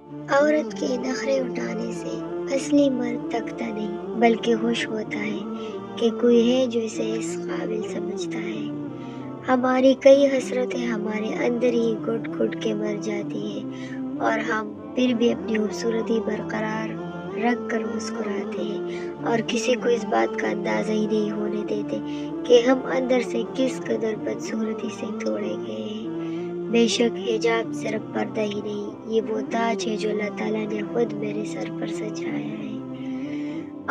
عورت کے نخرے اٹھانے سے اصلی مرد تکتا نہیں بلکہ خوش ہوتا ہے کہ کوئی ہے جو اسے اس قابل سمجھتا ہے۔ ہماری کئی حسرتیں ہمارے اندر ہی گھٹ گھٹ کے مر جاتی ہیں اور ہم پھر بھی اپنی خوبصورتی برقرار رکھ کر مسکراتے ہیں اور کسی کو اس بات کا اندازہ ہی نہیں ہونے دیتے کہ ہم اندر سے کس قدر بدصورتی سے توڑے گئے ہیں۔ بے شک حجاب صرف پردہ ہی نہیں، یہ وہ تاج ہے جو اللہ تعالیٰ نے خود میرے سر پر سجایا ہے۔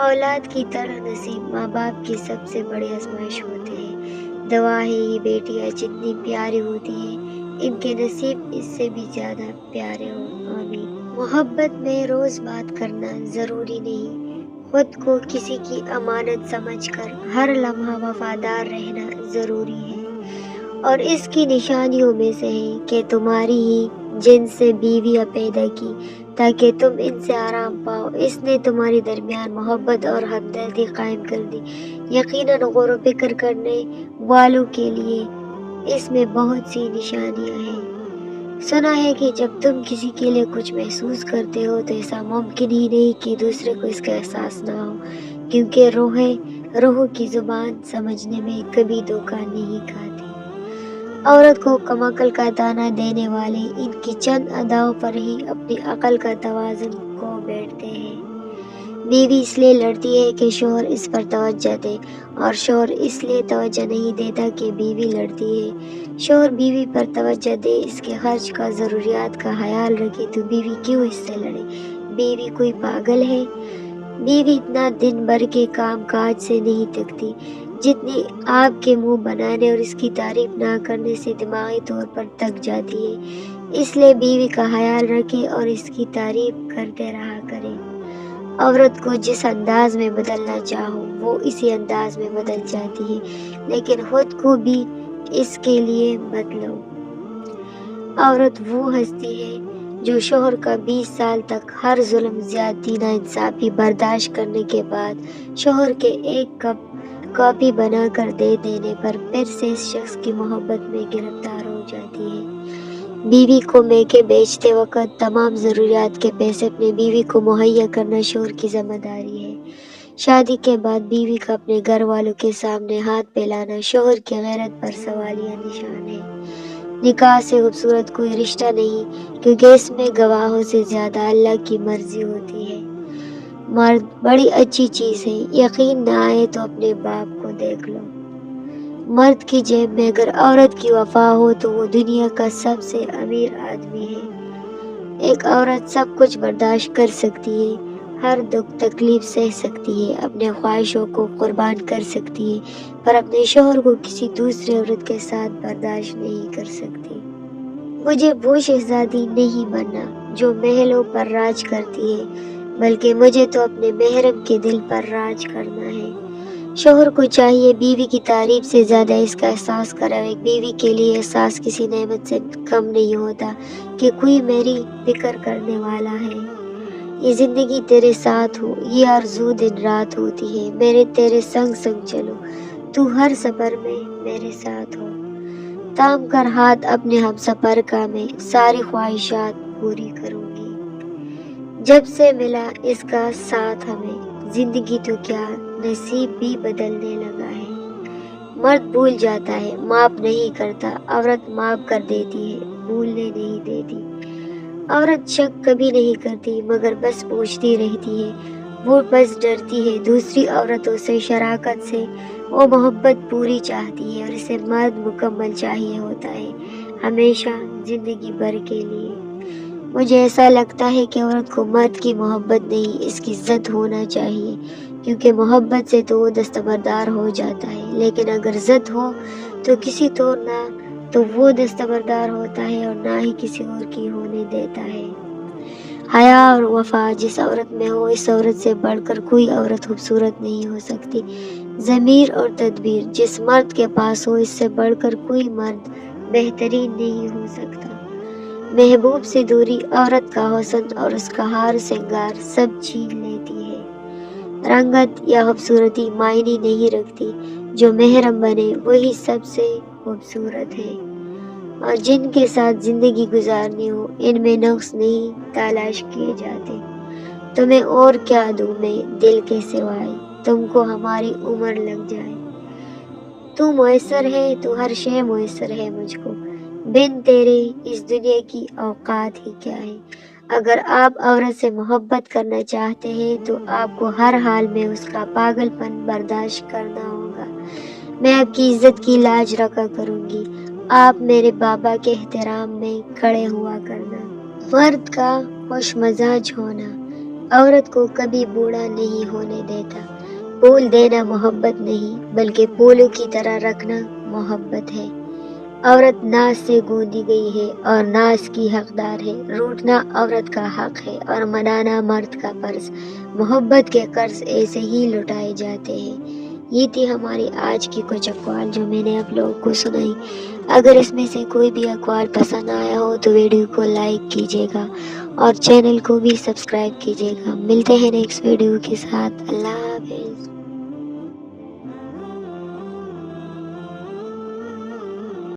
اولاد کی طرح نصیب ماں باپ کی سب سے بڑی آزمائش ہوتے ہیں۔ دعا ہے یہ بیٹیاں جتنی پیاری ہوتی ہیں ان کے نصیب اس سے بھی زیادہ پیارے ہوں، آمین۔ محبت میں روز بات کرنا ضروری نہیں، خود کو کسی کی امانت سمجھ کر ہر لمحہ وفادار رہنا ضروری ہے۔ اور اس کی نشانیوں میں سے ہے کہ تمہاری ہی جن سے بیویاں پیدا کی تاکہ تم ان سے آرام پاؤ، اس نے تمہارے درمیان محبت اور ہمدردی قائم کر دی۔ یقیناً غور و فکر کرنے والوں کے لیے اس میں بہت سی نشانیاں ہیں۔ سنا ہے کہ جب تم کسی کے لیے کچھ محسوس کرتے ہو تو ایسا ممکن ہی نہیں کہ دوسرے کو اس کا احساس نہ ہو، کیونکہ روح کی زبان سمجھنے میں کبھی دھوکہ نہیں کھاتی۔ عورت کو کم عقل کا طعنہ دینے والے ان کی چند اداؤں پر ہی اپنی عقل کا توازن کھو بیٹھتے ہیں۔ بیوی اس لیے لڑتی ہے کہ شوہر اس پر توجہ دے، اور شوہر اس لیے توجہ نہیں دیتا کہ بیوی لڑتی ہے۔ شوہر بیوی پر توجہ دے، اس کے خرچ کا، ضروریات کا خیال رکھے تو بیوی کیوں اس سے لڑے؟ بیوی کوئی پاگل ہے؟ بیوی اتنا دن بھر کے کام کاج سے نہیں تھکتی جتنی آپ کے منہ بنانے اور اس کی تعریف نہ کرنے سے دماغی طور پر تھک جاتی ہے۔ اس لیے بیوی کا خیال رکھے اور اس کی تعریف کرتے رہا کرے۔ عورت کو جس انداز میں بدلنا چاہو وہ اسی انداز میں بدل جاتی ہے، لیکن خود کو بھی اس کے لیے بدلو۔ عورت وہ ہستی ہے جو شوہر کا 20 سال تک ہر ظلم، زیادتی، ناانصافی برداشت کرنے کے بعد شوہر کے ایک کپ کافی بنا کر دے دینے پر پھر سے اس شخص کی محبت میں گرفتار ہو جاتی ہے۔ بیوی کو میکے بیچتے وقت تمام ضروریات کے پیسے اپنے بیوی کو مہیا کرنا شوہر کی ذمہ داری ہے۔ شادی کے بعد بیوی کا اپنے گھر والوں کے سامنے ہاتھ پھیلانا شوہر کی غیرت پر سوالیہ نشان ہے۔ نکاح سے خوبصورت کوئی رشتہ نہیں، کیونکہ اس میں گواہوں سے زیادہ اللہ کی مرضی ہوتی ہے۔ مرد بڑی اچھی چیز ہے، یقین نہ آئے تو اپنے باپ کو دیکھ لو۔ مرد کی جیب میں اگر عورت کی وفا ہو تو وہ دنیا کا سب سے امیر آدمی ہے۔ ایک عورت سب کچھ برداشت کر سکتی ہے، ہر دکھ تکلیف سہ سکتی ہے، اپنے خواہشوں کو قربان کر سکتی ہے، پر اپنے شوہر کو کسی دوسری عورت کے ساتھ برداشت نہیں کر سکتی۔ مجھے وہ شہزادی نہیں بننا جو محلوں پر راج کرتی ہے، بلکہ مجھے تو اپنے محرم کے دل پر راج کرنا ہے۔ شوہر کو چاہیے بیوی کی تعریف سے زیادہ اس کا احساس کرے۔ ایک بیوی کے لیے احساس کسی نعمت سے کم نہیں ہوتا کہ کوئی میری فکر کرنے والا ہے۔ یہ زندگی تیرے ساتھ ہو، یہ آرزو دن رات ہوتی ہے، میرے تیرے سنگ سنگ چلو، تو ہر سفر میں میرے ساتھ ہو۔ تام کر ہاتھ اپنے ہم سفر کا، میں ساری خواہشات پوری کروں گی۔ جب سے ملا اس کا ساتھ ہمیں، زندگی تو کیا نصیب بھی بدلنے لگا ہے۔ مرد بھول جاتا ہے، معاف نہیں کرتا، عورت معاف کر دیتی ہے، بھولنے نہیں دیتی۔ عورت شک کبھی نہیں کرتی مگر بس پوچھتی رہتی ہے، وہ بس ڈرتی ہے دوسری عورتوں سے، شراکت سے۔ وہ محبت پوری چاہتی ہے اور اسے مرد مکمل چاہیے ہوتا ہے، ہمیشہ، زندگی بھر کے لیے۔ مجھے ایسا لگتا ہے کہ عورت کو مرد کی محبت نہیں، اس کی ضد ہونا چاہیے، کیونکہ محبت سے تو وہ دستبردار ہو جاتا ہے، لیکن اگر ضد ہو تو کسی طور نہ تو وہ دستبردار ہوتا ہے اور نہ ہی کسی اور کی ہونے دیتا ہے۔ حیا اور وفا جس عورت میں ہو، اس عورت سے بڑھ کر کوئی عورت خوبصورت نہیں ہو سکتی۔ ضمیر اور تدبیر جس مرد کے پاس ہو، اس سے بڑھ کر کوئی مرد بہترین نہیں ہو سکتا۔ محبوب سے دوری عورت کا حسن اور اس کا ہار سنگار سب چھین لیتی ہے۔ رنگت یا خوبصورتی معنی نہیں رکھتی، جو محرم بنے وہی سب سے خوبصورت ہے۔ اور جن کے ساتھ زندگی گزارنی ہو ان میں نقص نہیں تلاش کیے جاتے۔ تمہیں اور کیا دوں میں دل کے سوائے، تم کو ہماری عمر لگ جائے۔ تو میسر ہے تو ہر شے میسر ہے مجھ کو، بن تیرے اس دنیا کی اوقات ہی کیا ہے۔ اگر آپ عورت سے محبت کرنا چاہتے ہیں تو آپ کو ہر حال میں اس کا پاگل پن برداشت کرنا ہوگا۔ میں آپ کی عزت کی لاج رکھا کروں گی، آپ میرے بابا کے احترام میں کھڑے ہوا کرنا۔ مرد کا خوش مزاج ہونا عورت کو کبھی بوڑھا نہیں ہونے دیتا۔ پھول دینا محبت نہیں بلکہ پھولوں کی طرح رکھنا محبت ہے۔ عورت ناز سے گوندی گئی ہے اور ناز کی حقدار ہے۔ روٹھنا عورت کا حق ہے اور منانا مرد کا فرض۔ محبت کے قرض ایسے ہی لٹائے جاتے ہیں۔ یہ تھی ہماری آج کی کچھ اقوال جو میں نے آپ لوگوں کو سنائی۔ اگر اس میں سے کوئی بھی اقوال پسند آیا ہو تو ویڈیو کو لائک کیجیے گا اور چینل کو بھی سبسکرائب کیجیے گا۔ ملتے ہیں نیکسٹ ویڈیو کے ساتھ۔ اللہ حافظ۔